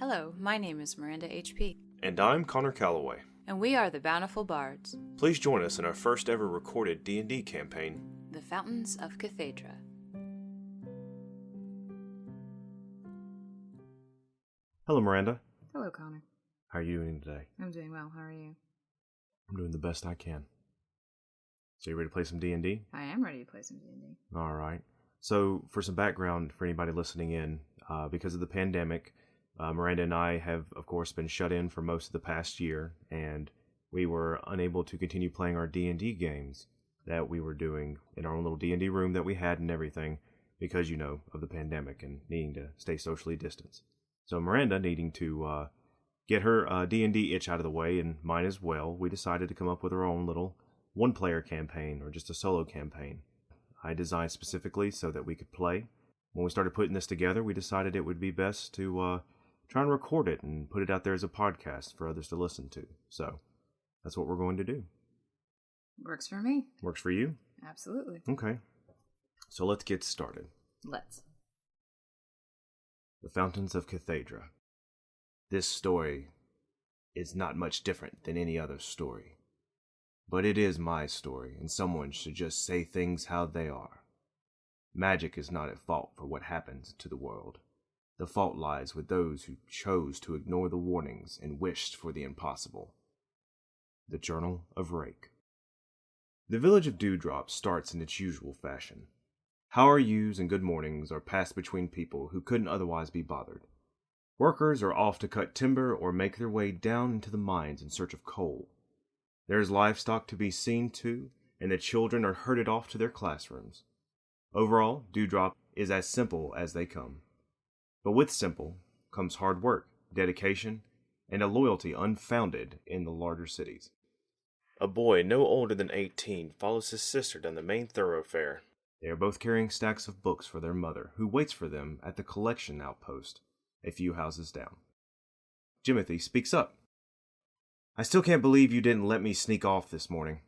Hello, my name is Miranda HP. And I'm Kahner Calloway. And we are the Bountiful Bards. Please join us in our first ever recorded D&D campaign, The Fountains of Cathaidra. Hello, Miranda. Hello, Connor. How are you doing today? I'm doing well. How are you? I'm doing the best I can. So you ready to play some D&D? I am ready to play some D&D. All right. So for some background for anybody listening in, because of the pandemic, Miranda and I have, of course, been shut in for most of the past year, and we were unable to continue playing our D&D games that we were doing in our own little D&D room that we had and everything because, of the pandemic and needing to stay socially distanced. So Miranda needing to get her D&D itch out of the way, and mine as well, we decided to come up with our own little one-player campaign or just a solo campaign. I designed specifically so that we could play. When we started putting this together, we decided it would be best to try and record it and put it out there as a podcast for others to listen to. So that's what we're going to do. Works for me. Works for you? Absolutely. Okay. So let's get started. Let's. The Fountains of Cathaidra. This story is not much different than any other story. But it is my story, and someone should just say things how they are. Magic is not at fault for what happens to the world. The fault lies with those who chose to ignore the warnings and wished for the impossible. The Journal of Rake. The village of Dewdrop starts in its usual fashion. How are yous and good mornings are passed between people who couldn't otherwise be bothered. Workers are off to cut timber or make their way down into the mines in search of coal. There's livestock to be seen to, and the children are herded off to their classrooms. Overall, Dewdrop is as simple as they come. But with simple comes hard work, dedication, and a loyalty unfounded in the larger cities. A boy no older than 18 follows his sister down the main thoroughfare. They are both carrying stacks of books for their mother, who waits for them at the collection outpost, a few houses down. Jimothy speaks up. I still can't believe you didn't let me sneak off this morning.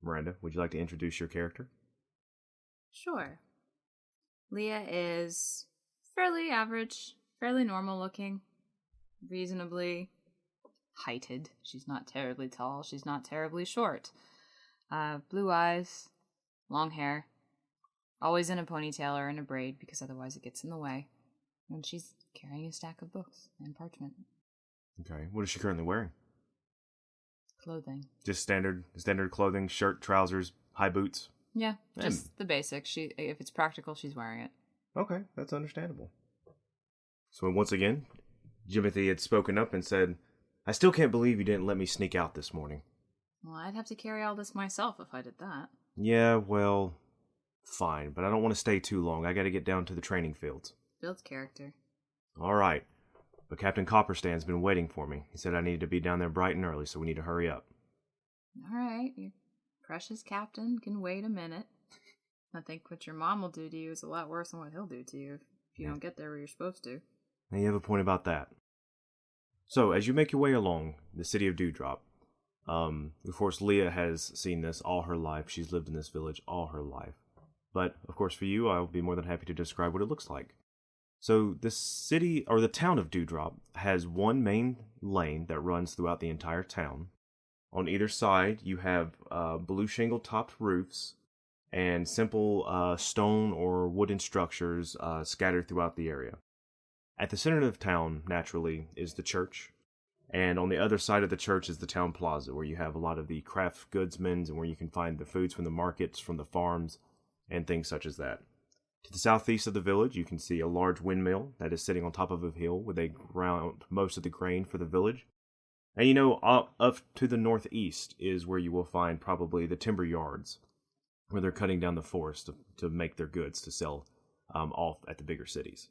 Miranda, would you like to introduce your character? Sure. Lia is fairly average, fairly normal looking, reasonably heighted. She's not terribly tall. She's not terribly short. Blue eyes, long hair, always in a ponytail or in a braid because otherwise it gets in the way. And she's carrying a stack of books and parchment. Okay, what is she currently wearing? Clothing. Just standard clothing, shirt, trousers, high boots? Yeah, just the basics. If it's practical, she's wearing it. Okay, that's understandable. So once again, Jimothy had spoken up and said, I still can't believe you didn't let me sneak out this morning. Well, I'd have to carry all this myself if I did that. Yeah, well, fine, but I don't want to stay too long. I gotta get down to the training fields. Builds character. All right, but Captain Copperstand's been waiting for me. He said I needed to be down there bright and early, so we need to hurry up. All right, your precious captain can wait a minute. I think what your mom will do to you is a lot worse than what he'll do to you if you don't get there where you're supposed to. And you have a point about that. So, as you make your way along the city of Dewdrop, of course, Lia has seen this all her life. She's lived in this village all her life. But, of course, for you, I'll be more than happy to describe what it looks like. So, the city, or the town of Dewdrop, has one main lane that runs throughout the entire town. On either side, you have blue shingle-topped roofs and simple stone or wooden structures scattered throughout the area. At the center of town, naturally, is the church. And on the other side of the church is the town plaza, where you have a lot of the craft goodsmen and where you can find the foods from the markets, from the farms, and things such as that. To the southeast of the village, you can see a large windmill that is sitting on top of a hill where they ground most of the grain for the village. And up to the northeast is where you will find probably the timber yards, where they're cutting down the forest to make their goods to sell off at the bigger cities.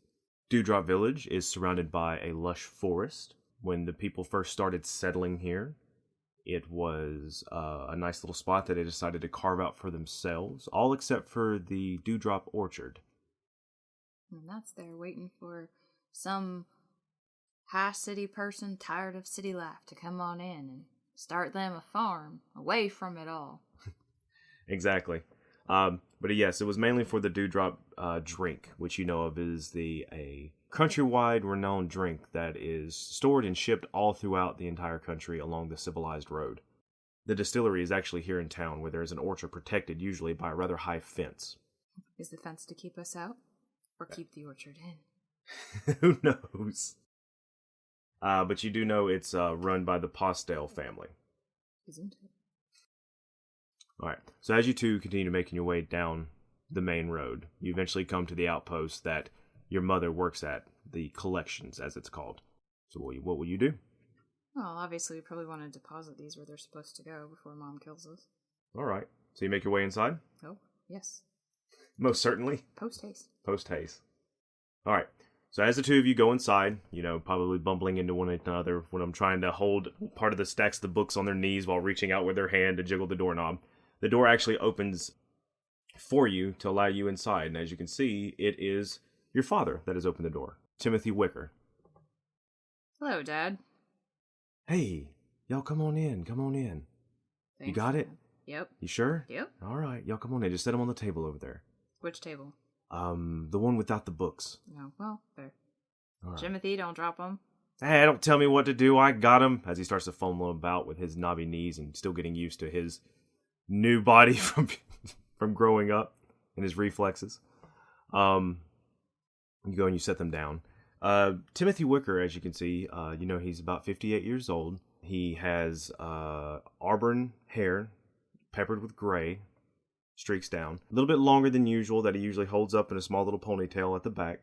Dewdrop Village is surrounded by a lush forest. When the people first started settling here, it was a nice little spot that they decided to carve out for themselves, all except for the Dewdrop Orchard. And that's there waiting for some high city person tired of city life to come on in and start them a farm away from it all. Exactly. But yes, it was mainly for the Dewdrop drink, which you know of is a countrywide renowned drink that is stored and shipped all throughout the entire country along the Civilized Road. The distillery is actually here in town, where there is an orchard protected usually by a rather high fence. Is the fence to keep us out? Or keep the orchard in? Who knows? But you do know it's run by the Postel family. Isn't it? Alright, so as you two continue making your way down the main road, you eventually come to the outpost that your mother works at, the collections, as it's called. So what will you do? Well, obviously we probably want to deposit these where they're supposed to go before Mom kills us. Alright, so you make your way inside? Oh, yes. Most certainly. Post haste. Post haste. Alright, so as the two of you go inside, probably bumbling into one another when I'm trying to hold part of the stacks of the books on their knees while reaching out with their hand to jiggle the doorknob. The door actually opens for you to allow you inside, and as you can see, it is your father that has opened the door, Timothy Wicker. Hello, Dad. Hey, y'all come on in. Thanks, You got it? Yep. You sure? Yep. All right, y'all come on in. Just set them on the table over there. Which table? The one without the books. Oh, well, there. All right. Timothy, don't drop them. Hey, don't tell me what to do. I got him. As he starts to fumble about with his knobby knees and still getting used to his new body from growing up and his reflexes. You go and you set them down. Timothy Wicker, as you can see, he's about 58 years old. He has auburn hair, peppered with gray, streaks down. A little bit longer than usual, that he usually holds up in a small little ponytail at the back.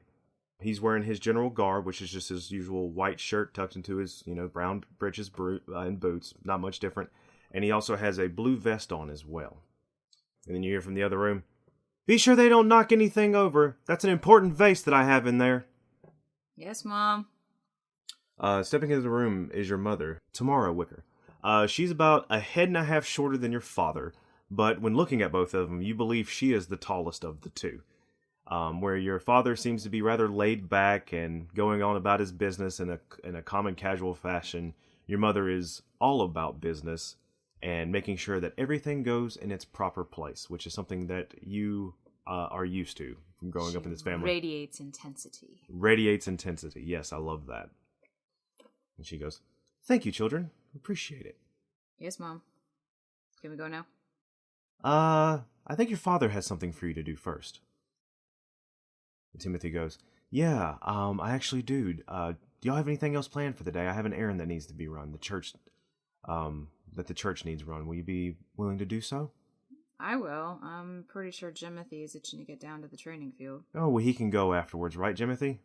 He's wearing his general garb, which is just his usual white shirt tucked into his, brown breeches and boots. Not much different. And he also has a blue vest on as well. And then you hear from the other room, "Be sure they don't knock anything over. That's an important vase that I have in there." Yes, Mom. Stepping into the room is your mother, Tamara Wicker. She's about a head and a half shorter than your father, but when looking at both of them, you believe she is the tallest of the two. Where your father seems to be rather laid back and going on about his business in a common casual fashion, your mother is all about business and making sure that everything goes in its proper place, which is something that you are used to from growing up in this family. Radiates intensity. Radiates intensity. Yes, I love that. And she goes, "Thank you, children. Appreciate it." Yes, Mom. Can we go now? I think your father has something for you to do first. And Timothy goes, "Yeah, I actually do. Do y'all have anything else planned for the day? I have an errand that needs to be run. The church needs run. Will you be willing to do so?" I will. I'm pretty sure Jimothy is itching to get down to the training field. "Oh, well, he can go afterwards, right, Jimothy?"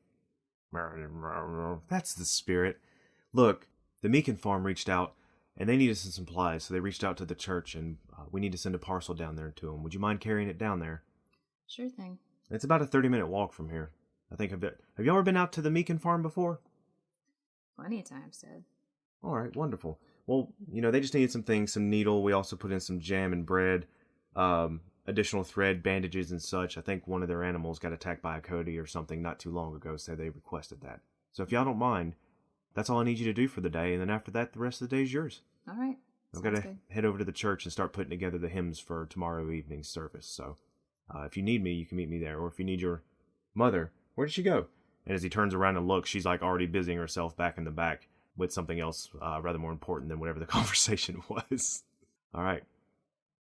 "That's the spirit. Look, the Meekin farm reached out, and they needed some supplies, so they reached out to the church, and we need to send a parcel down there to them. Would you mind carrying it down there?" Sure thing. It's about a 30-minute walk from here. I think have you ever been out to the Meekin farm before? Plenty of times, Dad. All right, wonderful. Well, they just needed some things, some needle. We also put in some jam and bread, additional thread, bandages, and such. I think one of their animals got attacked by a coyote or something not too long ago, so they requested that. So if y'all don't mind, that's all I need you to do for the day, and then after that, the rest of the day is yours. All right. I've got to head over to the church and start putting together the hymns for tomorrow evening's service, so if you need me, you can meet me there. Or if you need your mother, where did she go? And as he turns around and looks, she's like already busying herself back in the back with something else rather more important than whatever the conversation was. All right.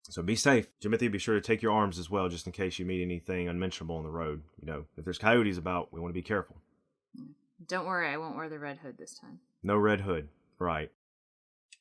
So be safe. Jimothy, be sure to take your arms as well, just in case you meet anything unmentionable on the road. If there's coyotes about, we want to be careful. Don't worry, I won't wear the red hood this time. No red hood. Right.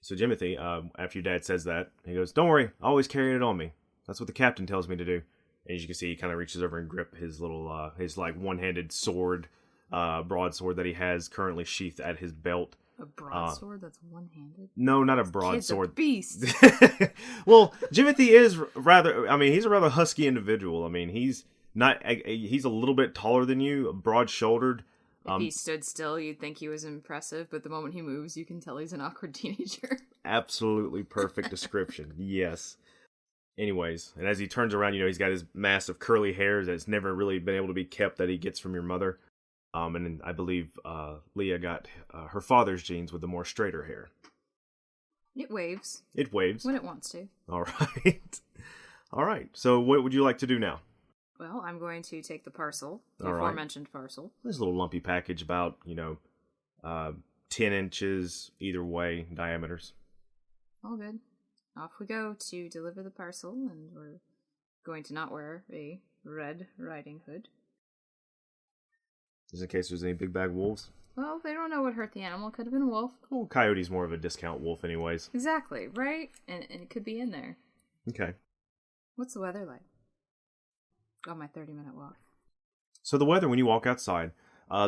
So Jimothy, after your dad says that, he goes, "Don't worry, I always carry it on me. That's what the captain tells me to do." And as you can see, he kind of reaches over and grip his little, his one-handed sword, broadsword that he has currently sheathed at his belt. A broadsword that's one-handed? No, not a broadsword. Kid's a beast. Well, Jimothy is he's a rather husky individual. He's a little bit taller than you, broad-shouldered. If he stood still, you'd think he was impressive, but the moment he moves, you can tell he's an awkward teenager. Absolutely perfect description. Yes. Anyways, and as he turns around, he's got his mass of curly hairs that's never really been able to be kept that he gets from your mother. And then I believe Lia got her father's genes with the more straighter hair. It waves. It waves. When it wants to. All right. All right. So what would you like to do now? Well, I'm going to take the parcel, the All right. aforementioned parcel. This little lumpy package about, 10 inches either way diameters. All good. Off we go to deliver the parcel, and we're going to not wear a Red Riding Hood. Just in case there's any big bag wolves. Well, they don't know what hurt the animal. Could have been a wolf. Well, coyote's more of a discount wolf anyways. Exactly, right? And it could be in there. Okay. What's the weather like? On my 30-minute walk. So the weather, when you walk outside,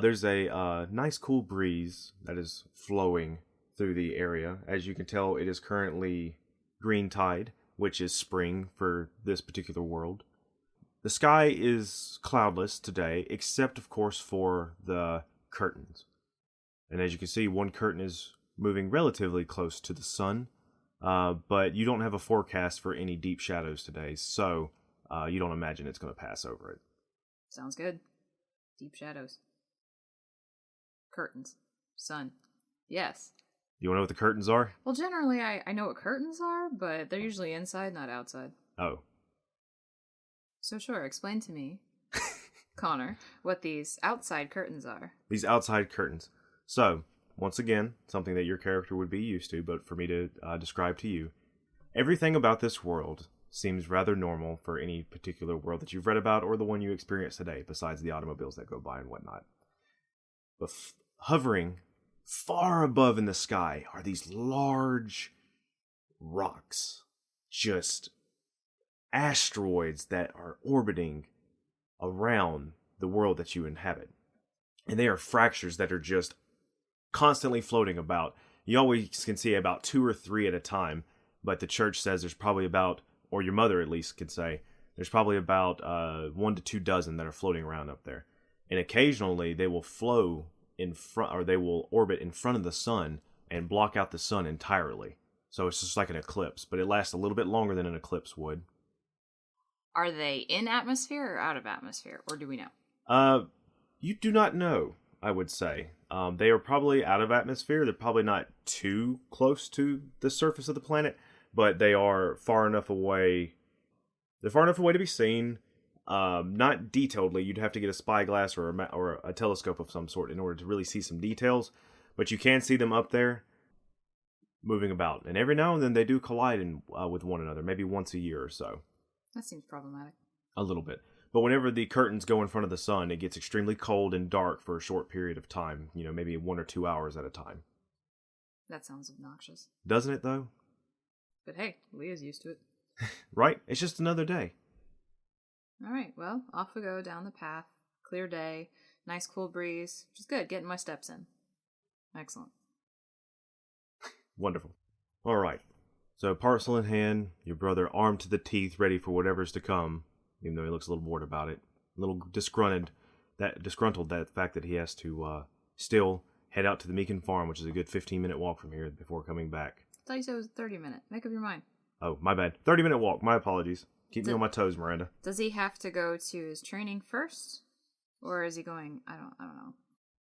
there's a nice cool breeze that is flowing through the area. As you can tell, it is currently green tide, which is spring for this particular world. The sky is cloudless today, except, of course, for the curtains. And as you can see, one curtain is moving relatively close to the sun, but you don't have a forecast for any deep shadows today, so you don't imagine it's going to pass over it. Sounds good. Deep shadows. Curtains. Sun. Yes. You want to know what the curtains are? Well, generally, I know what curtains are, but they're usually inside, not outside. Oh. So sure, explain to me, Connor, what these outside curtains are. These outside curtains. So, once again, something that your character would be used to, but for me to describe to you, everything about this world seems rather normal for any particular world that you've read about or the one you experience today, besides the automobiles that go by and whatnot. But hovering far above in the sky are these large rocks, just asteroids that are orbiting around the world that you inhabit. And they are fractures that are just constantly floating about. You always can see about 2 or 3 at a time, but the church says there's probably about, or your mother at least could say, there's probably about 1 to 2 dozen that are floating around up there. And occasionally they will flow in front, or they will orbit in front of the sun and block out the sun entirely. So it's just like an eclipse, but it lasts a little bit longer than an eclipse would. Are they in atmosphere or out of atmosphere, or do we know? You do not know, I would say. They are probably out of atmosphere. They're probably not too close to the surface of the planet, but they are far enough away. They're far enough away to be seen. Not detailedly. You'd have to get a spyglass or a telescope of some sort in order to really see some details. But you can see them up there moving about. And every now and then they do collide with one another, maybe once a year or so. That seems problematic. A little bit. But whenever the curtains go in front of the sun, it gets extremely cold and dark for a short period of time. Maybe 1 or 2 hours at a time. That sounds obnoxious. Doesn't it, though? But hey, Leah's used to it. Right? It's just another day. All right, well, off we go down the path. Clear day, nice cool breeze. Which is good, getting my steps in. Excellent. Wonderful. All right. So, parcel in hand, your brother armed to the teeth, ready for whatever's to come, even though he looks a little bored about it. A little disgruntled, that fact that he has to still head out to the Meakin farm, which is a good 15-minute walk from here before coming back. I thought you said it was 30-minute. Make up your mind. Oh, my bad. 30-minute walk. My apologies. Keep me on my toes, Miranda. Does he have to go to his training first? Or is he going... I don't know.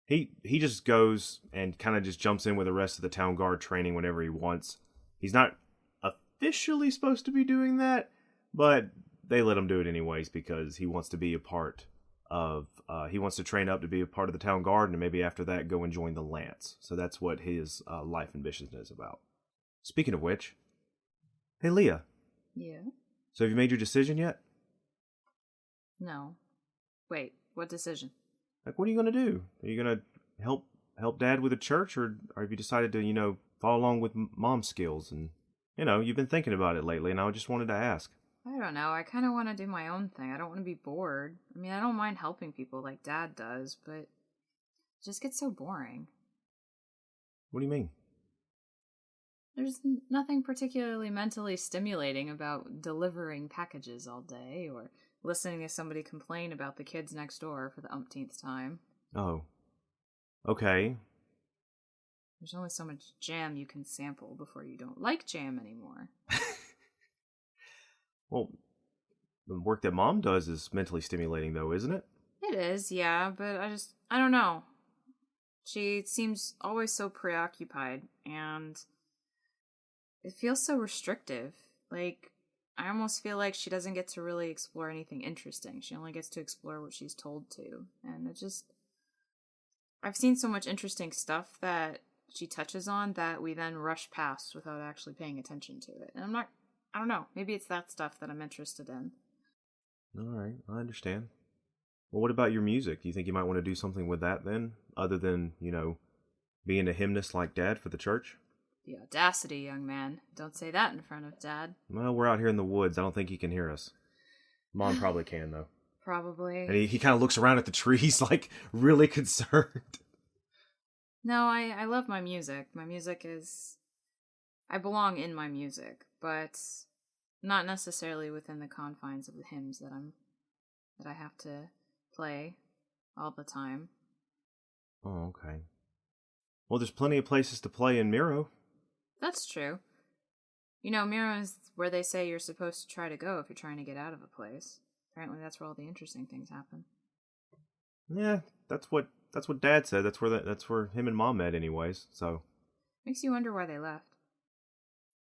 He just goes and kind of just jumps in with the rest of the town guard training whenever he wants. He's not officially supposed to be doing that, but they let him do it anyways because he wants to be a part of... he wants to train up to be a part of the town guard and maybe after that go and join the Lance. So that's what his life ambition is about. Speaking of which... Hey, Lia. Yeah? So have you made your decision yet? No. Wait, what decision? Like, what are you going to do? Are you going to help Dad with the church, or have you decided to, follow along with Mom's skills? And, you've been thinking about it lately, and I just wanted to ask. I don't know. I kind of want to do my own thing. I don't want to be bored. I mean, I don't mind helping people like Dad does, but it just gets so boring. What do you mean? There's nothing particularly mentally stimulating about delivering packages all day or listening to somebody complain about the kids next door for the umpteenth time. Oh. Okay. There's only so much jam you can sample before you don't like jam anymore. Well, the work that Mom does is mentally stimulating, though, isn't it? It is, yeah, but I don't know. She seems always so preoccupied, and it feels so restrictive. Like, I almost feel like she doesn't get to really explore anything interesting. She only gets to explore what she's told to. And it just... I've seen so much interesting stuff that she touches on that we then rush past without actually paying attention to it. And I don't know, maybe it's that stuff that I'm interested in. Alright, I understand. Well, what about your music? Do you think you might want to do something with that then? Other than, being a hymnist like Dad for the church? The audacity, young man. Don't say that in front of Dad. Well, we're out here in the woods. I don't think he can hear us. Mom probably can, though. Probably. And he kind of looks around at the trees, like, really concerned. No, I love my music. My music is... I belong in my music, but not necessarily within the confines of the hymns that I have to play all the time. Oh, okay. Well, there's plenty of places to play in Miro. That's true. Miro is where they say you're supposed to try to go if you're trying to get out of a place. Apparently that's where all the interesting things happen. Yeah, that's what Dad said. That's where him and Mom met anyways, so. Makes you wonder why they left.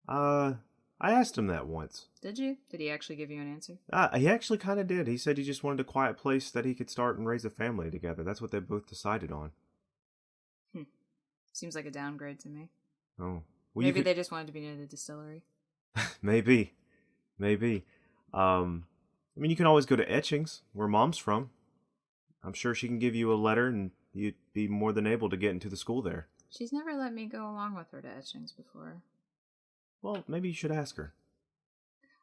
I asked him that once. Did you? Did he actually give you an answer? He actually kind of did. He said he just wanted a quiet place that he could start and raise a family together. That's what they both decided on. Seems like a downgrade to me. Oh. Well, Maybe they just wanted to be near the distillery. Maybe. You can always go to Etchings, where Mom's from. I'm sure she can give you a letter, and you'd be more than able to get into the school there. She's never let me go along with her to Etchings before. Well, maybe you should ask her.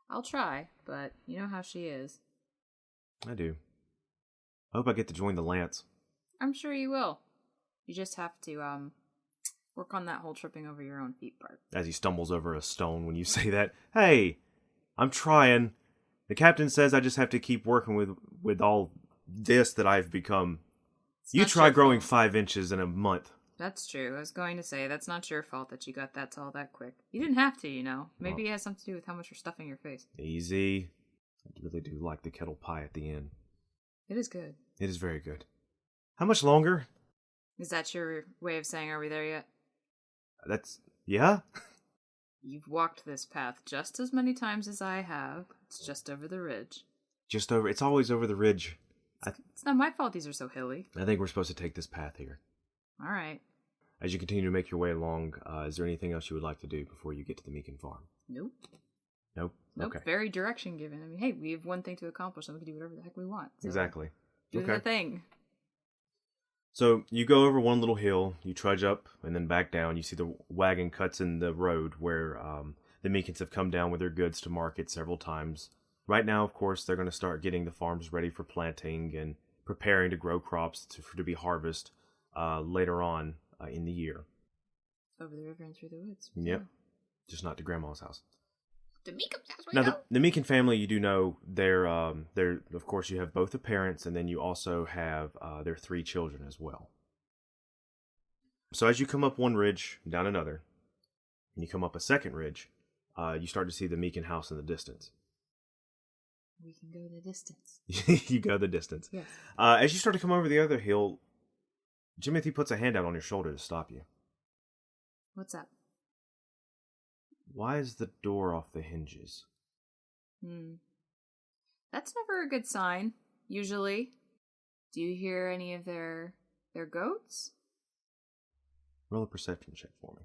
I'll try, but you know how she is. I do. I hope I get to join the Lance. I'm sure you will. You just have to, work on that whole tripping over your own feet part. As he stumbles over a stone when you say that. Hey, I'm trying. The captain says I just have to keep working with all this that I've become. You try growing 5 inches in a month. That's true. I was going to say, that's not your fault that you got that tall that quick. You didn't have to, Maybe it has something to do with how much you're stuffing your face. Easy. I really do like the kettle pie at the end. It is good. It is very good. How much longer? Is that your way of saying, are we there yet? Yeah? You've walked this path just as many times as I have. It's just over the ridge. It's always over the ridge. It's not my fault these are so hilly. I think we're supposed to take this path here. All right. As you continue to make your way along, is there anything else you would like to do before you get to the Meekin farm? Nope. Nope? Okay. Very direction given. I mean, hey, we have one thing to accomplish, and we can do whatever the heck we want. So Exactly. Do the thing. So you go over one little hill, you trudge up, and then back down. You see the wagon cuts in the road where the Meekins have come down with their goods to market several times. Right now, of course, they're going to start getting the farms ready for planting and preparing to grow crops to be harvested later on in the year. Over the river and through the woods. Yep. Just not to Grandma's house. The Meekin's house. Now, the Meekin family, you do know, they're of course, you have both the parents, and then you also have their 3 children as well. So as you come up one ridge, down another, and you come up a second ridge, you start to see the Meekin house in the distance. We can go the distance. You go the distance. Yes. As you start to come over the other hill, Jimothy puts a hand out on your shoulder to stop you. What's up? Why is the door off the hinges? That's never a good sign, usually. Do you hear any of their goats? Roll a perception check for me.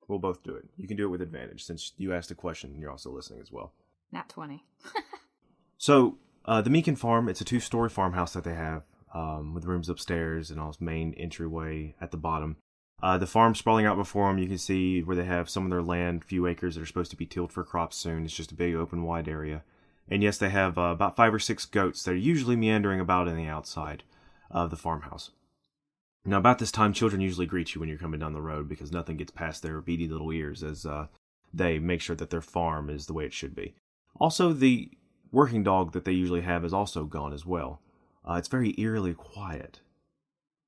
We'll both do it. You can do it with advantage, since you asked a question and you're also listening as well. Nat 20. So, the Meekin farm, it's a 2-story farmhouse that they have, with rooms upstairs and also main entryway at the bottom. The farm sprawling out before them, you can see where they have some of their land, few acres that are supposed to be tilled for crops soon. It's just a big open wide area. And yes, they have about 5 or 6 goats that are usually meandering about in the outside of the farmhouse. Now, about this time, children usually greet you when you're coming down the road because nothing gets past their beady little ears as they make sure that their farm is the way it should be. Also, the working dog that they usually have is also gone as well. It's very eerily quiet.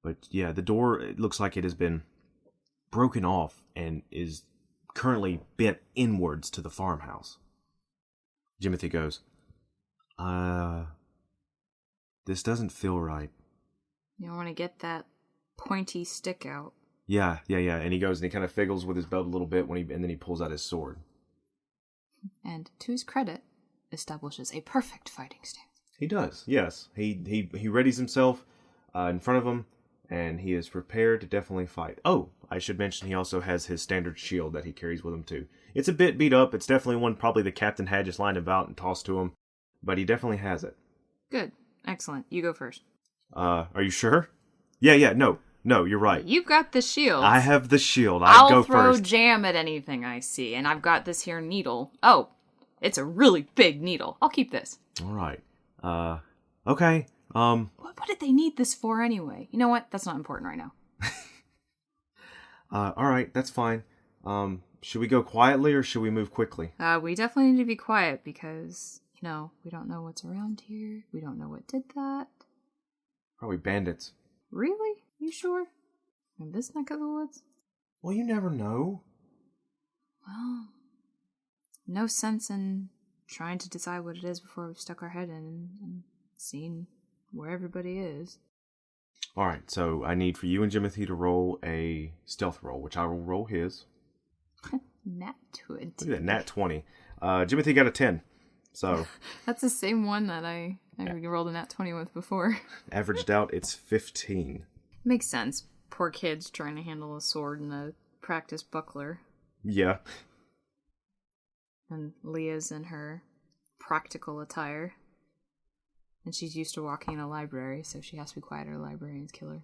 But yeah, the door, it looks like it has been broken off and is currently bent inwards to the farmhouse. Jimothy goes, this doesn't feel right. You don't want to get that pointy stick out. Yeah. And he goes and he kind of figgles with his belt a little bit and then he pulls out his sword. And to his credit, establishes a perfect fighting stance. He does, yes. He readies himself in front of him, and he is prepared to definitely fight. Oh, I should mention he also has his standard shield that he carries with him, too. It's a bit beat up. It's definitely one probably the captain had just lined about and tossed to him, but he definitely has it. Good. Excellent. You go first. Are you sure? Yeah, no, you're right. You've got the shield. I have the shield. I'll go throw first. jam at anything I see, and I've got this here needle. Oh, it's a really big needle. I'll keep this. All right. Okay. What did they need this for anyway? You know what? That's not important right now. All right, that's fine. Should we go quietly or should we move quickly? We definitely need to be quiet because, we don't know what's around here. We don't know what did that. Probably bandits. Really? You sure? In this neck of the woods? Well, you never know. Well, no sense in trying to decide what it is before we've stuck our head in and seen where everybody is. Alright, so I need for you and Jimothy to roll a stealth roll, which I will roll his. Nat 20. Look at that, nat 20. Jimothy got a 10, so... That's the same one that I rolled a nat 20 with before. Averaged out, it's 15. Makes sense. Poor kid's trying to handle a sword and a practice buckler. Yeah. And Leah's in her practical attire. And she's used to walking in a library, so she has to be quiet or librarians kill her.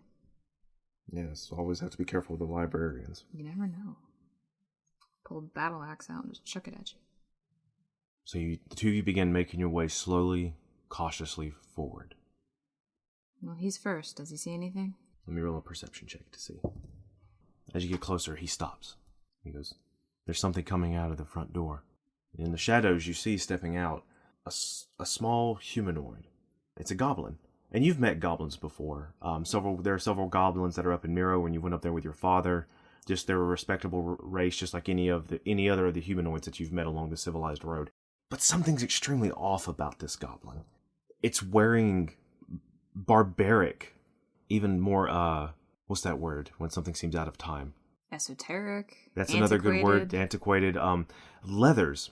Yes, always have to be careful with the librarians. You never know. Pull a battle axe out and just chuck it at you. So the two of you begin making your way slowly, cautiously forward. Well, he's first. Does he see anything? Let me roll a perception check to see. As you get closer, he stops. He goes, "There's something coming out of the front door." In the shadows, you see stepping out a small humanoid. It's a goblin. And you've met goblins before. There are several goblins that are up in Miro when you went up there with your father. Just they're a respectable race, just like any other of the humanoids that you've met along the Civilized Road. But something's extremely off about this goblin. It's wearing barbaric, even more, what's that word when something seems out of time? Esoteric. That's another good word. Antiquated. Leathers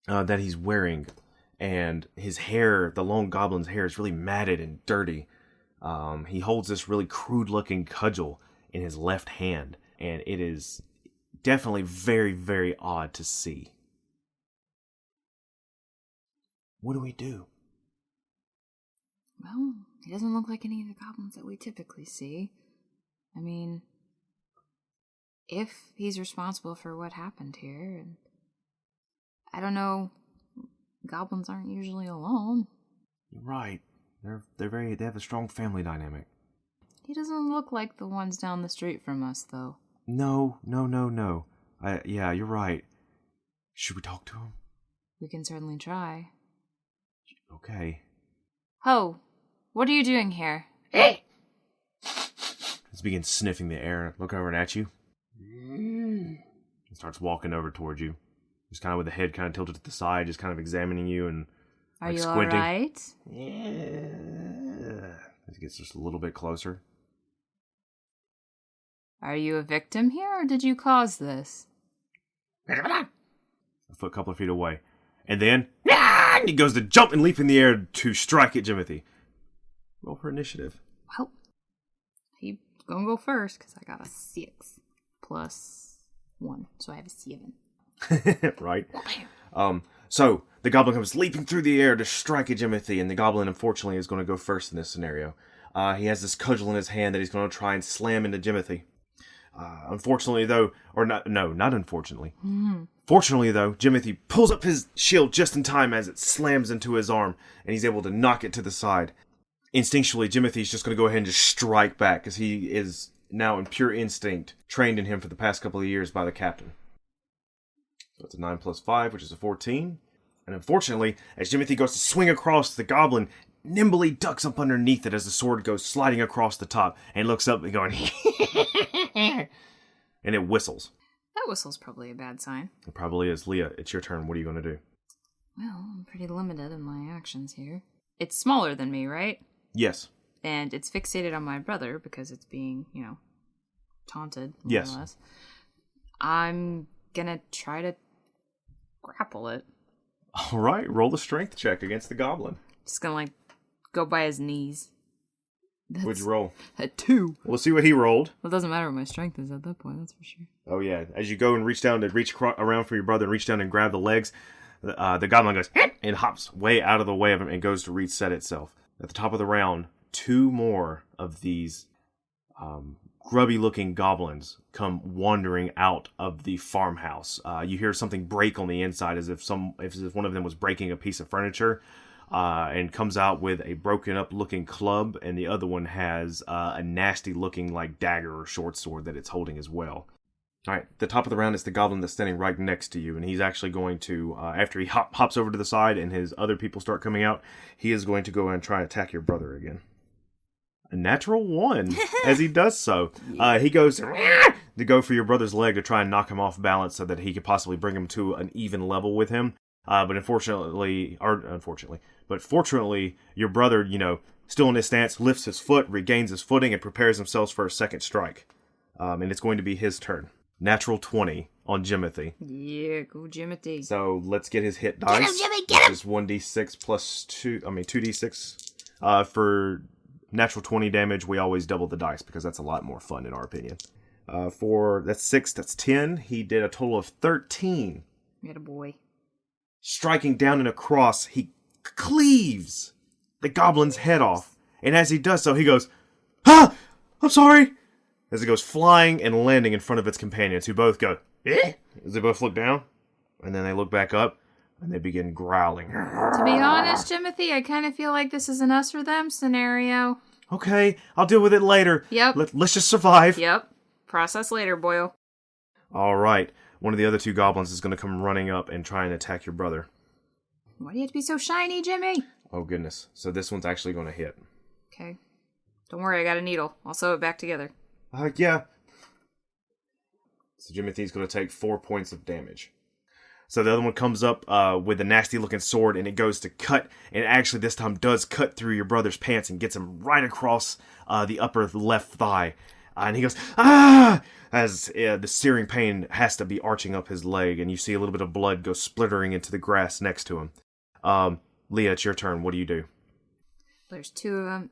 that he's wearing. And his hair, the lone goblin's hair, is really matted and dirty. He holds this really crude-looking cudgel in his left hand. And it is definitely very, very odd to see. What do we do? Well, he doesn't look like any of the goblins that we typically see. I mean, if he's responsible for what happened here, and I don't know, goblins aren't usually alone. You're right. They have a strong family dynamic. He doesn't look like the ones down the street from us, though. No. Yeah, you're right. Should we talk to him? We can certainly try. Okay. Ho! What are you doing here? He begins sniffing the air, looking over at you. He starts walking over towards you. Just kind of with the head kind of tilted to the side, just kind of examining you and Are you squinting. alright? Yeah. As he gets just a little bit closer. Are you a victim here, or did you cause this? A couple of feet away. And then he goes to jump and leap in the air to strike at Jimothy. Roll for initiative. Well, he's gonna go first, because I got a 6 plus 1, so I have a 7. Right. So the goblin comes leaping through the air to strike at Jimothy, and the goblin, unfortunately, is going to go first in this scenario. He has this cudgel in his hand that he's going to try and slam into Jimothy. Unfortunately, though, not unfortunately. Fortunately, though, Jimothy pulls up his shield just in time as it slams into his arm, and he's able to knock it to the side. Instinctually, Jimothy's just going to go ahead and just strike back, because he is now in pure instinct, trained in him for the past couple of years by the captain. So it's a 9 plus 5, which is a 14. And unfortunately, as Jimothy goes to swing across, the goblin nimbly ducks up underneath it as the sword goes sliding across the top, and looks up and going, and it whistles. That whistle's probably a bad sign. It probably is. Leah, it's your turn. What are you going to do? Well, I'm pretty limited in my actions here. It's smaller than me, right? Yes. And it's fixated on my brother because it's being, taunted, more yes. or less. I'm gonna try to grapple it. All right, roll the strength check against the goblin. Just gonna, like, go by his knees. What'd you roll? A 2. We'll see what he rolled. Well, it doesn't matter what my strength is at that point, that's for sure. Oh, yeah. As you go and reach down to around for your brother and reach down and grab the legs, the goblin goes and hops way out of the way of him and goes to reset itself. At the top of the round, 2 more of these grubby-looking goblins come wandering out of the farmhouse. You hear something break on the inside as if one of them was breaking a piece of furniture. And comes out with a broken-up-looking club, and the other one has a nasty-looking, like, dagger or short sword that it's holding as well. All right, the top of the round is the goblin that's standing right next to you, and he's actually going to, after he hops over to the side and his other people start coming out, he is going to go and try and attack your brother again. A natural 1 as he does so. He goes to go for your brother's leg to try and knock him off balance so that he could possibly bring him to an even level with him. But fortunately, your brother, still in his stance, lifts his foot, regains his footing, and prepares himself for a second strike. And it's going to be his turn. Natural 20 on Jimothy. Yeah, go Jimothy. So let's get his hit dice. Get him, Jimmy, get him! Which is 1d6 plus 2d6. For natural 20 damage, we always double the dice because that's a lot more fun in our opinion. That's 6, that's 10. He did a total of 13. Get a boy. Striking down and across, he cleaves the goblin's head off. And as he does so, he goes, "Ah! I'm sorry!" As it goes flying and landing in front of its companions, who both go, "Eh?" As they both look down, and then they look back up, and they begin growling. To be honest, Jimothy, I kind of feel like this is an us or them scenario. Okay, I'll deal with it later. Yep. Let's just survive. Yep. Process later, boyo. All right. One of the other 2 goblins is going to come running up and try and attack your brother. Why do you have to be so shiny, Jimmy? Oh, goodness. So this one's actually going to hit. Okay. Don't worry, I got a needle. I'll sew it back together. Yeah. So Jimothy's going to take 4 points of damage. So the other one comes up with a nasty-looking sword, and it goes to cut, and actually this time does cut through your brother's pants and gets him right across the upper left thigh. And he goes, "Ah!" As the searing pain has to be arching up his leg, and you see a little bit of blood go splittering into the grass next to him. Lia, it's your turn. What do you do? There's 2 of them.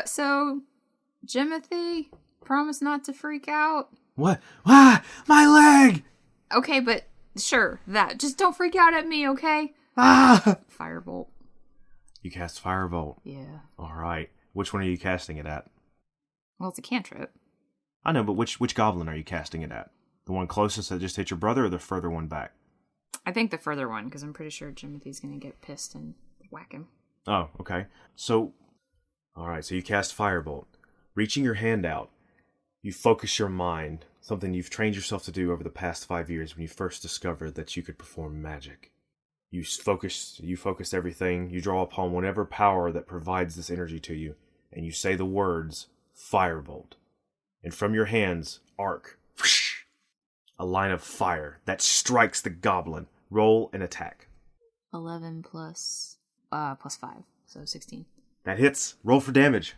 So, Jimothy, promise not to freak out. What? Ah! My leg! Okay, but sure, that. Just don't freak out at me, okay? Ah! Firebolt. You cast Firebolt. Yeah. All right. Which one are you casting it at? Well, it's a cantrip. I know, but which goblin are you casting it at? The one closest that just hit your brother, or the further one back? I think the further one, because I'm pretty sure Jimothy's going to get pissed and whack him. Oh, okay. So, alright, so you cast Firebolt. Reaching your hand out, you focus your mind, something you've trained yourself to do over the past 5 years when you first discovered that you could perform magic. You focus everything, you draw upon whatever power that provides this energy to you, and you say the words, Firebolt. And from your hands, arc, a line of fire that strikes the goblin. Roll an attack. 11 plus 5, so 16. That hits. Roll for damage.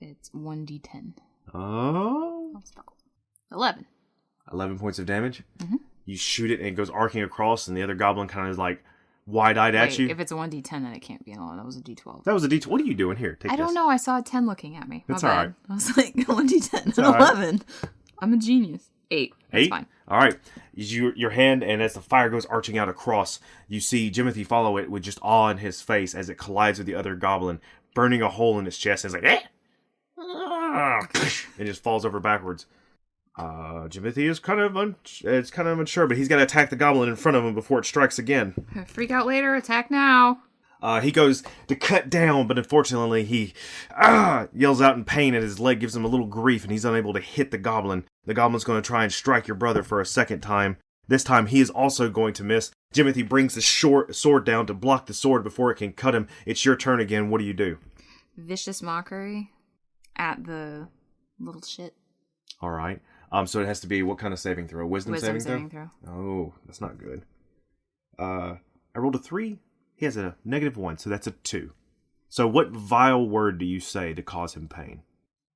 It's 1d10. Oh. 11. 11 points of damage? Mm-hmm. You shoot it and it goes arcing across, and the other goblin kind of is like wide-eyed at you. If it's a 1d10, then it can't be an 11. That was a d12. That was a D12. What are you doing here? Take I don't know. I saw a 10 looking at me. That's My all bad. right. I was like, 1d10 and all right. 11. I'm a genius. 8. That's 8? fine. All right. Your hand, and as the fire goes arching out across, you see Jimothy follow it with just awe in his face as it collides with the other goblin, burning a hole in its chest, and it's like, it just falls over backwards. Jimothy is kind of unsure, but he's got to attack the goblin in front of him before it strikes again. Freak out later, attack now. He goes to cut down, but unfortunately he yells out in pain, and his leg gives him a little grief, and he's unable to hit the goblin. The goblin's going to try and strike your brother for a second time. This time he is also going to miss. Jimothy brings the sword down to block the sword before it can cut him. It's your turn again. What do you do? Vicious mockery at the little shit. All right. So it has to be what kind of saving throw? Wisdom saving throw? Oh, that's not good. I rolled a 3. He has a -1, so that's a 2. So what vile word do you say to cause him pain?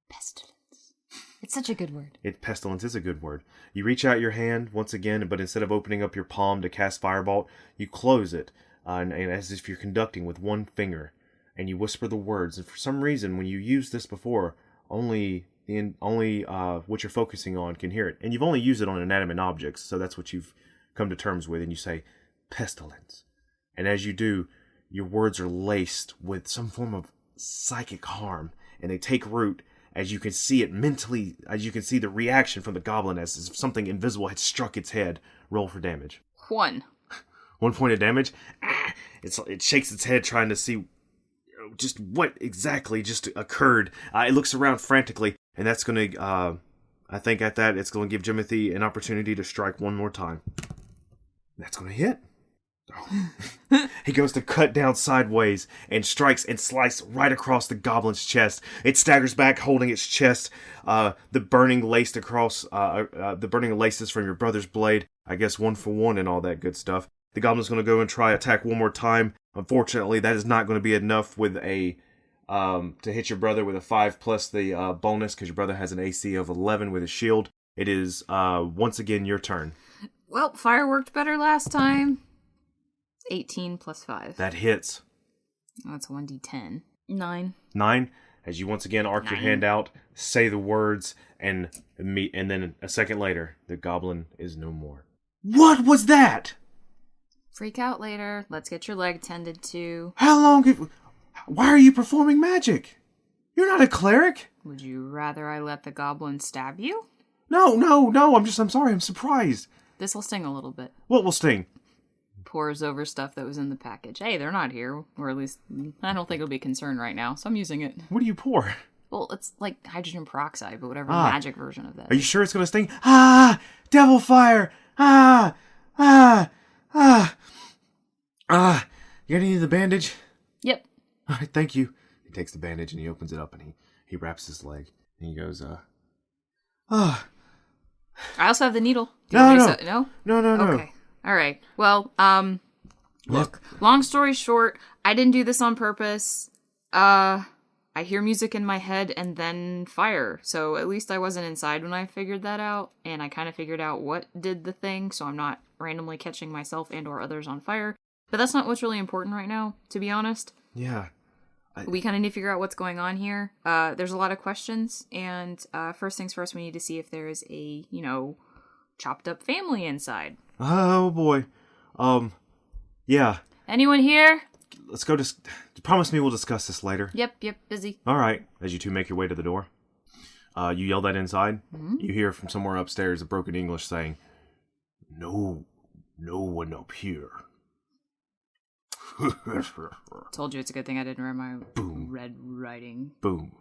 Pestilence. It's such a good word. Pestilence is a good word. You reach out your hand once again, but instead of opening up your palm to cast Firebolt, you close it and as if you're conducting with one finger, and you whisper the words. And for some reason, when you use this before, only what you're focusing on can hear it. And you've only used it on inanimate objects, so that's what you've come to terms with. And you say, pestilence. And as you do, your words are laced with some form of psychic harm, and they take root as you can see it mentally, as you can see the reaction from the goblin as if something invisible had struck its head. Roll for damage. 1. 1 point of damage. It shakes its head trying to see just what exactly just occurred. It looks around frantically, and that's going to, I think at that, it's going to give Jimothy an opportunity to strike one more time. That's going to hit. He goes to cut down sideways and strikes and slice right across the goblin's chest. It staggers back, holding its chest. The burning laces from your brother's blade. I guess 1 for 1 and all that good stuff. The goblin's going to go and try attack one more time. Unfortunately, that is not going to be enough with a to hit your brother with a 5 plus the bonus, because your brother has an AC of 11 with his shield. It is once again your turn. Well, fire worked better last time. 18 plus 5. That hits. That's 1d10. 9. 9. As you once again arc your hand out, say the words, and then a second later, the goblin is no more. What was that? Freak out later. Let's get your leg tended to. How long? Why are you performing magic? You're not a cleric. Would you rather I let the goblin stab you? No. I'm sorry. I'm surprised. This'll sting a little bit. What will sting? Pours over stuff that was in the package. Hey, they're not here. Or at least, I don't think it'll be a concern right now, so I'm using it. What do you pour? Well, it's like hydrogen peroxide, but whatever magic version of that. Are you sure it's going to sting? Devil fire! You got any of the bandage? Yep. All right, thank you. He takes the bandage and he opens it up and he wraps his leg. And he goes, I also have the needle. No. No? No. Okay. All right. Well, look, long story short, I didn't do this on purpose. I hear music in my head and then fire. So at least I wasn't inside when I figured that out. And I kind of figured out what did the thing, so I'm not randomly catching myself and or others on fire. But that's not what's really important right now, to be honest. Yeah. We kind of need to figure out what's going on here. There's a lot of questions. And first things first, we need to see if there is a, chopped up family inside. Oh, boy. Yeah. Anyone here? Let's go promise me we'll discuss this later. Yep, busy. All right. As you two make your way to the door, you yell that inside. Mm-hmm. You hear from somewhere upstairs a broken English saying, No one up here. Told you it's a good thing I didn't wear my Boom. red writing. Boom.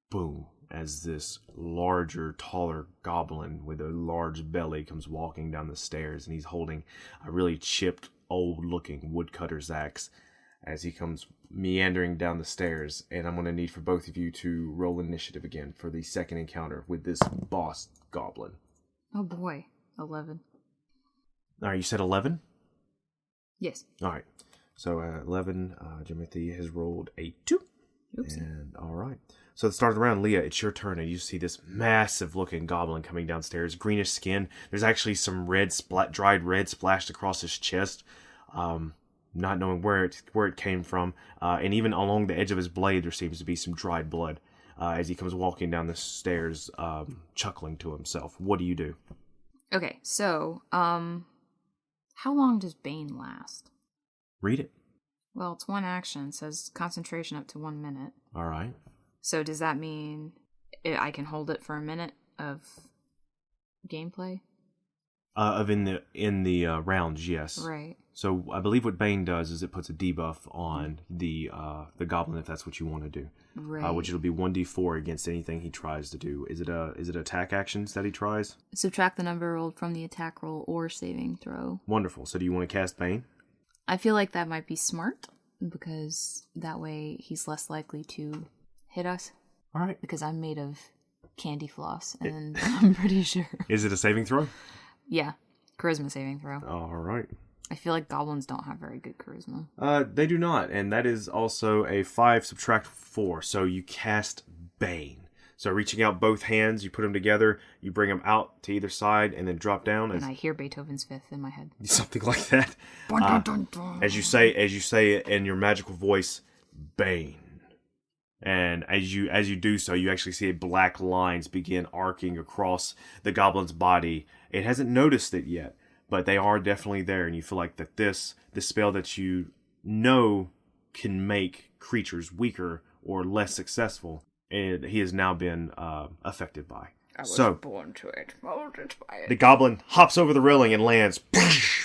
Boom. As this larger, taller goblin with a large belly comes walking down the stairs, and he's holding a really chipped, old-looking woodcutter's axe as he comes meandering down the stairs. And I'm going to need for both of you to roll initiative again for the second encounter with this boss goblin. Oh boy. 11. All right, you said 11? Yes. All right. So 11, Jimothy has rolled a 2. Oopsie. And all right. So at the start of the round, Lia, it's your turn, and you see this massive-looking goblin coming downstairs, greenish skin. There's actually some dried red splashed across his chest, not knowing where it came from. And even along the edge of his blade, there seems to be some dried blood as he comes walking down the stairs, chuckling to himself. What do you do? Okay, so, how long does Bane last? Read it. Well, it's one action. It says concentration up to 1 minute. All right. So does that mean I can hold it for a minute of gameplay? In the rounds, yes. Right. So I believe what Bane does is it puts a debuff on the goblin if that's what you want to do. Right. Which it'll be 1d4 against anything he tries to do. Is it attack actions that he tries? Subtract the number rolled from the attack roll or saving throw. Wonderful. So do you want to cast Bane? I feel like that might be smart because that way he's less likely to hit us. All right. Because I'm made of candy floss, and I'm pretty sure. Is it a saving throw? Yeah. Charisma saving throw. All right. I feel like goblins don't have very good charisma. They do not, and that is also a 5 subtract 4, so you cast Bane. So reaching out both hands, you put them together, you bring them out to either side, and then drop down. And I hear Beethoven's Fifth in my head. Something like that. As you say it in your magical voice, Bane. And as you do so, you actually see black lines begin arcing across the goblin's body. It hasn't noticed it yet, but they are definitely there, and you feel like that this spell that you know can make creatures weaker or less successful, and he has now been affected by. I was born to it, molded by it. The goblin hops over the railing and lands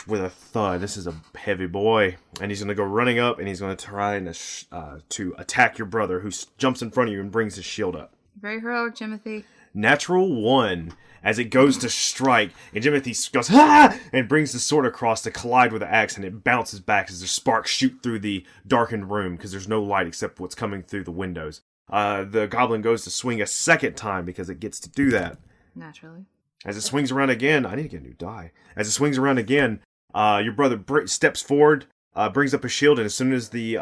with a thud. This is a heavy boy, and he's going to go running up, and he's going to try to attack your brother, who jumps in front of you and brings his shield up. Very heroic, Jimothy. Natural 1 as it goes to strike, and Jimothy goes, ah! And brings the sword across to collide with the axe, and it bounces back as the sparks shoot through the darkened room, because there's no light except what's coming through the windows. The goblin goes to swing a second time because it gets to do that. Naturally. As it swings around again, I need to get a new die. As it swings around again, your brother steps forward, brings up a shield, and as soon as the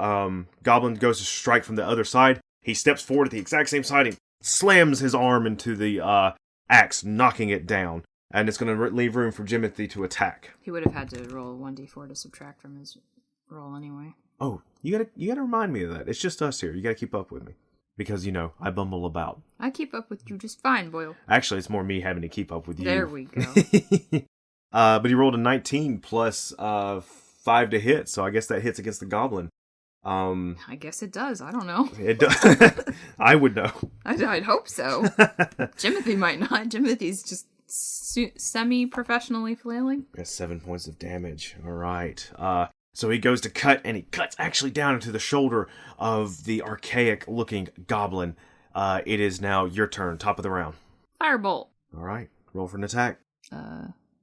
goblin goes to strike from the other side, he steps forward at the exact same side and slams his arm into the axe, knocking it down. And it's going to leave room for Jimothy to attack. He would have had to roll 1d4 to subtract from his roll anyway. Oh, you gotta remind me of that. It's just us here. You gotta keep up with me. Because, I bumble about. I keep up with you just fine, Boyle. Actually, it's more me having to keep up with you. There we go. But he rolled a 19 plus 5 to hit, so I guess that hits against the goblin. I guess it does. I don't know. It does. I would know. I'd hope so. Jimothy might not. Jimothy's just semi-professionally flailing. That's 7 points of damage. All right. So he goes to cut, and he cuts actually down into the shoulder of the archaic-looking goblin. It is now your turn, top of the round. Firebolt. All right, roll for an attack.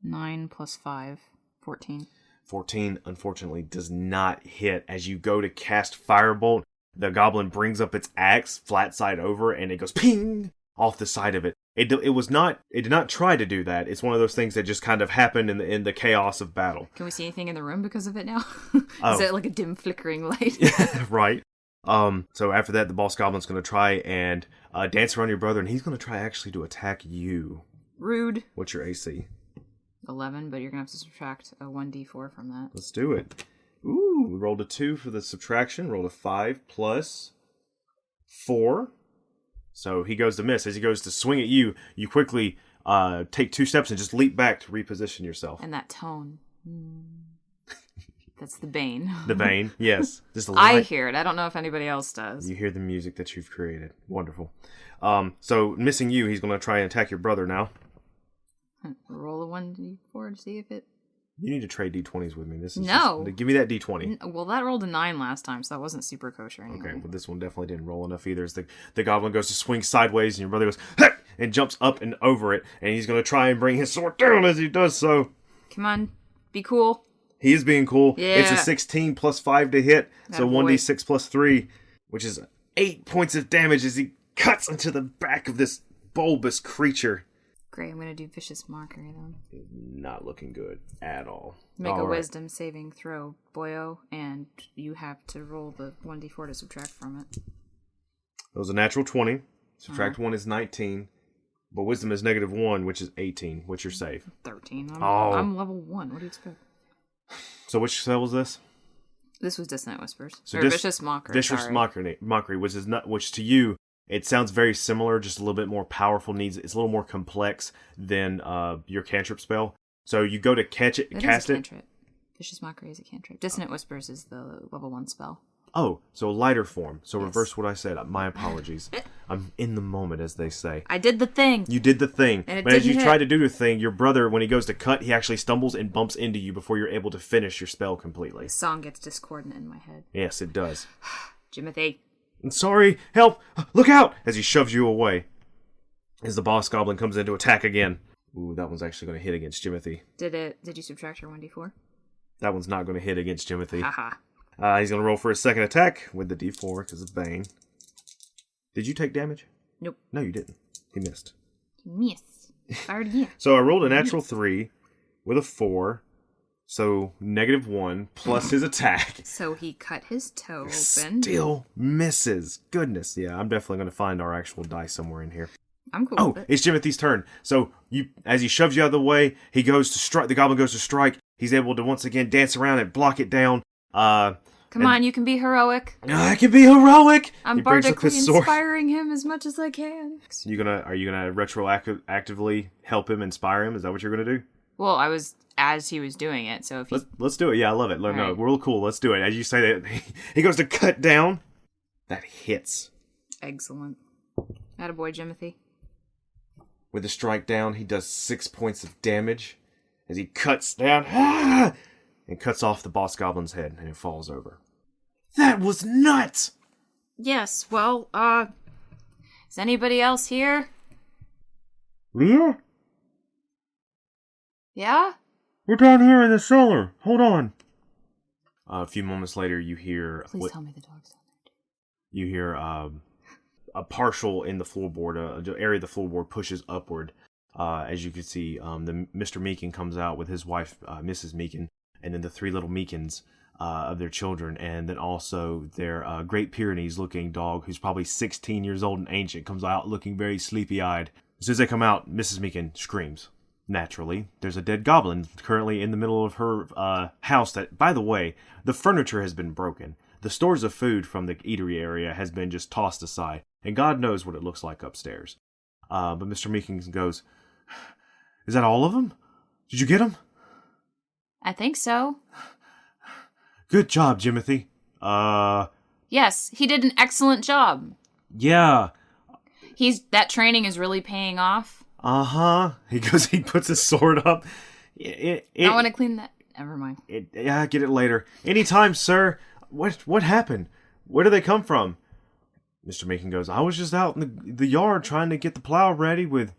9 plus 5, 14. 14, unfortunately, does not hit. As you go to cast Firebolt, the goblin brings up its axe, flat side over, and it goes ping off the side of it. It did not try to do that. It's one of those things that just kind of happened in the chaos of battle. Can we see anything in the room because of it now? Is it like a dim flickering light? Right. So after that, the boss goblin's going to try and dance around your brother, and he's going to try actually to attack you. Rude. What's your AC? 11, but you're going to have to subtract a 1d4 from that. Let's do it. Ooh, we rolled a 2 for the subtraction, rolled a 5 plus 4. So he goes to miss. As he goes to swing at you, you quickly take 2 steps and just leap back to reposition yourself. And that tone. That's the Bane. The Bane, yes. Just I hear it. I don't know if anybody else does. You hear the music that you've created. Wonderful. So missing you, he's going to try and attack your brother now. Roll a 1d4 to see if it... You need to trade d20s with me. This is give me that d20. Well, that rolled a 9 last time, so that wasn't super kosher anyway. Okay, well, this one definitely didn't roll enough either. As the goblin goes to swing sideways, and your brother goes, heck! And jumps up and over it, and he's going to try and bring his sword down as he does so. Come on, be cool. He is being cool. Yeah. It's a 16 plus 5 to hit, so boy. 1d6 plus 3, which is 8 points of damage as he cuts into the back of this bulbous creature. Great, I'm going to do Vicious Mockery then. Not looking good at all. Make a wisdom saving throw, boyo, and you have to roll the 1d4 to subtract from it. It was a natural 20. Subtract 1 is 19. But wisdom is -1, which is 18. What's your save? 13. I'm level 1. What do you expect? So which spell was this? This was Dissonant Whispers. So Vicious Mockery. Vicious Mockery, which to you, it sounds very similar, just a little bit more powerful. It's a little more complex than your cantrip spell. So you go to cast it. Vicious Mockery is a cantrip. Dissonant Whispers is the level 1 spell. Oh, so lighter form. So yes. Reverse what I said. My apologies. I'm in the moment, as they say. I did the thing. You did the thing. But as you try to do the thing, your brother, when he goes to cut, he actually stumbles and bumps into you before you're able to finish your spell completely. The song gets discordant in my head. Yes, it does. Jimothy. I'm sorry. Help. Look out. As he shoves you away. As the boss goblin comes in to attack again. Ooh, that one's actually going to hit against Jimothy. Did you subtract your 1d4? That one's not going to hit against Jimothy. Haha. He's going to roll for his second attack with the d4 because of Bane. Did you take damage? Nope. No, you didn't. He missed. Fired again. So I rolled a natural 3 with a 4. So, -1 plus his attack. So he cut his toe open. Still misses. Goodness, yeah, I'm definitely going to find our actual dice somewhere in here. I'm cool with it. It's Jimothy's turn. So, as he shoves you out of the way, he goes to strike. The goblin goes to strike. He's able to once again dance around and block it down. Come on, you can be heroic. I can be heroic. I'm bardically inspiring him as much as I can. Are you gonna retroactively help him, inspire him? Is that what you're gonna do? Well, I was as he was doing it, so if let's do it. Yeah, I love it. No, right. We're real cool. Let's do it. As you say that, he goes to cut down. That hits. Excellent. Attaboy, Jimothy. With the strike down, he does 6 points of damage as he cuts down and cuts off the boss goblin's head, and it falls over. That was nuts! Yes, well, is anybody else here? Lia? Yeah? We're down here in the cellar. Hold on. A few moments later, you hear... Please tell me the dog's down there. You hear a partial in the floorboard, an area of the floorboard pushes upward. As you can see, the Mr. Meekin comes out with his wife, Mrs. Meekin, and then the 3 little Meekins of their children, and then also their Great Pyrenees-looking dog, who's probably 16 years old and ancient, comes out looking very sleepy-eyed. As soon as they come out, Mrs. Meekin screams. Naturally, there's a dead goblin currently in the middle of her house that, by the way, the furniture has been broken. The stores of food from the eatery area has been just tossed aside, and God knows what it looks like upstairs. But Mr. Meekin goes, "Is that all of them? Did you get them?" I think so. Good job, Jimothy. Yes, he did an excellent job. Yeah. That training is really paying off. Uh-huh. He puts his sword up. I want to clean that. Never mind. Yeah, get it later. Anytime, sir. What happened? Where did they come from? Mr. Meekin goes, I was just out in the yard trying to get the plow ready with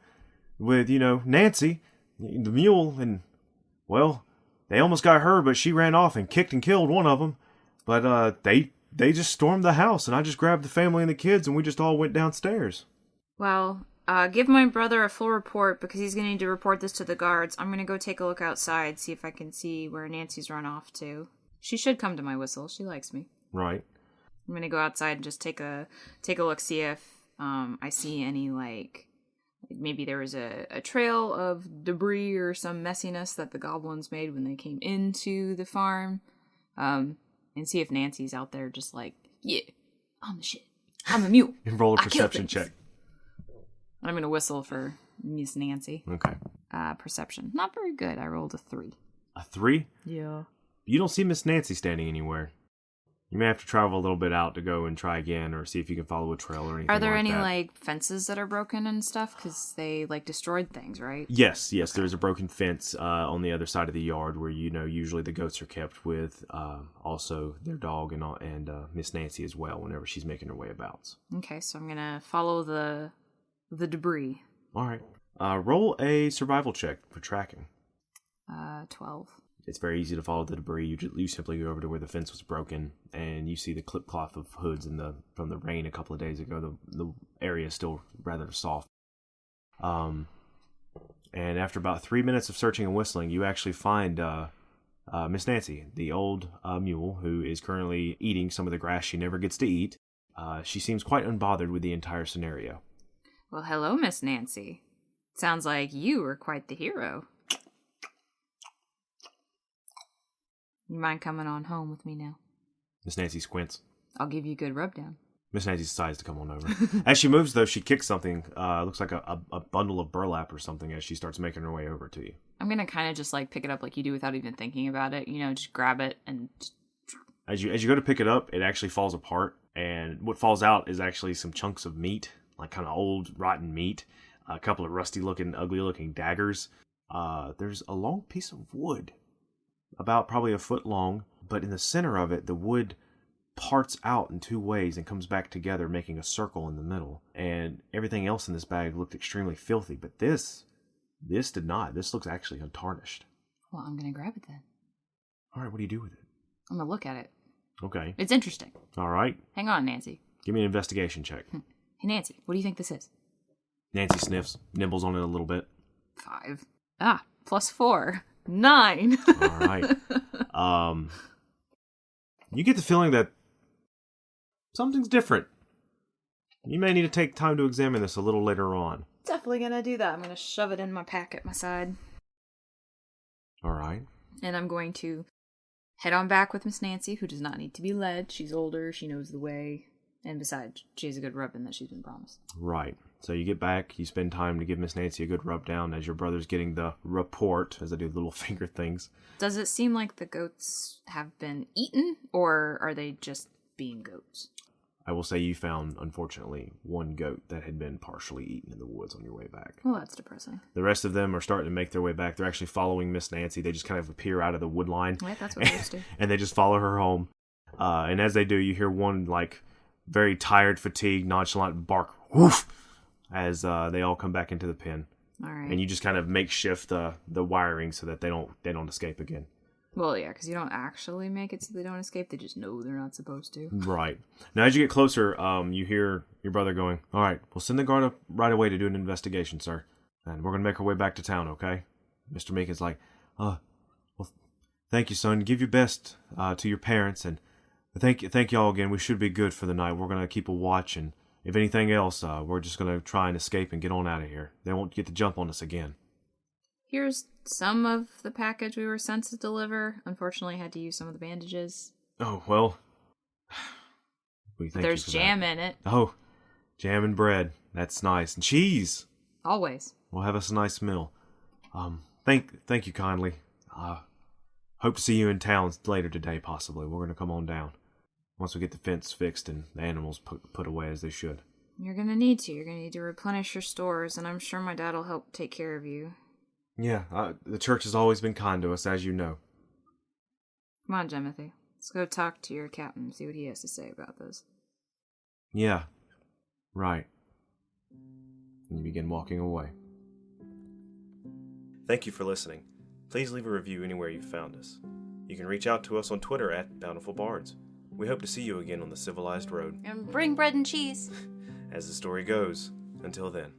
Nancy, the mule, and, well, they almost got her, but she ran off and kicked and killed one of them. But they just stormed the house, and I just grabbed the family and the kids, and we just all went downstairs. Well, give my brother a full report, because he's going to need to report this to the guards. I'm going to go take a look outside, see if I can see where Nancy's run off to. She should come to my whistle. She likes me. Right. I'm going to go outside and just take a look, see if I see any, maybe there was a trail of debris or some messiness that the goblins made when they came into the farm. And see if Nancy's out there just yeah, I'm the shit. I'm a mule. And roll a perception check. I'm going to whistle for Miss Nancy. Okay. Perception. Not very good. I rolled a 3. A 3? Yeah. You don't see Miss Nancy standing anywhere. You may have to travel a little bit out to go and try again, or see if you can follow a trail or anything. Are there like any that. fences that are broken and stuff? Because they destroyed things, right? Yes. Okay. There's a broken fence on the other side of the yard where usually the goats are kept with also their dog and Miss Nancy as well whenever she's making her way about. Okay, so I'm gonna follow the debris. All right. Roll a survival check for tracking. 12. It's very easy to follow the debris. You simply go over to where the fence was broken, and you see the clip-clop of hoods from the rain a couple of days ago. The area is still rather soft. And after about 3 minutes of searching and whistling, you actually find Miss Nancy, the old mule, who is currently eating some of the grass she never gets to eat. She seems quite unbothered with the entire scenario. Well, hello, Miss Nancy. Sounds like you are quite the hero. You mind coming on home with me now? Miss Nancy squints. I'll give you a good rub down. Miss Nancy decides to come on over. As she moves, though, she kicks something. Looks like a bundle of burlap or something as she starts making her way over to you. I'm going to kind of just pick it up like you do without even thinking about it. Just grab it and... As you go to pick it up, it actually falls apart. And what falls out is actually some chunks of meat, like kind of old, rotten meat. A couple of rusty-looking, ugly-looking daggers. There's a long piece of wood. About probably a foot long, but in the center of it, the wood parts out in 2 ways and comes back together, making a circle in the middle. And everything else in this bag looked extremely filthy, but this did not. This looks actually untarnished. Well, I'm going to grab it then. All right, what do you do with it? I'm going to look at it. Okay. It's interesting. All right. Hang on, Nancy. Give me an investigation check. Hey, Nancy, what do you think this is? Nancy sniffs, nibbles on it a little bit. 5. +4. 9. All right. You get the feeling that something's different. You may need to take time to examine this a little later on. Definitely gonna do that. I'm gonna shove it in my pack at my side. All right. And I'm going to head on back with Miss Nancy, who does not need to be led. She's older, she knows the way, and besides, she has a good rubbing that she's been promised. Right. So you get back, you spend time to give Miss Nancy a good rub down as your brother's getting the report, as I do little finger things. Does it seem like the goats have been eaten, or are they just being goats? I will say you found, unfortunately, one goat that had been partially eaten in the woods on your way back. Well, that's depressing. The rest of them are starting to make their way back. They're actually following Miss Nancy. They just kind of appear out of the wood line. Right, that's what goats do. And they just follow her home. And as they do, you hear one, like, very tired, fatigued, nonchalant bark, woof, as they all come back into the pen. All right. And you just kind of makeshift the wiring so that they don't escape again. Well, yeah, because you don't actually make it so they don't escape. They just know they're not supposed to. Right. Now, as you get closer, you hear your brother going, "All right, we'll send the guard up right away to do an investigation, sir. And we're going to make our way back to town, okay?" Mr. Meekin's like, well, thank you, son. Give your best to your parents, and thank y'all again. We should be good for the night. We're going to keep a watch, and if anything else, we're just going to try and escape and get on out of here. They won't get to jump on us again. Here's some of the package we were sent to deliver. Unfortunately, I had to use some of the bandages. Oh, well. There's jam in it. Oh, jam and bread. That's nice. And cheese. Always. We'll have us a nice meal. Thank you kindly. Hope to see you in town later today, possibly. We're going to come on down. Once we get the fence fixed and the animals put away as they should. You're going to need to. You're going to need to replenish your stores, and I'm sure my dad will help take care of you. Yeah, the church has always been kind to us, as you know. Come on, Timothy. Let's go talk to your captain and see what he has to say about this. Yeah, right. And you begin walking away. Thank you for listening. Please leave a review anywhere you've found us. You can reach out to us on Twitter at Bountiful Bards. We hope to see you again on the Civilized Road. And bring bread and cheese. As the story goes, until then.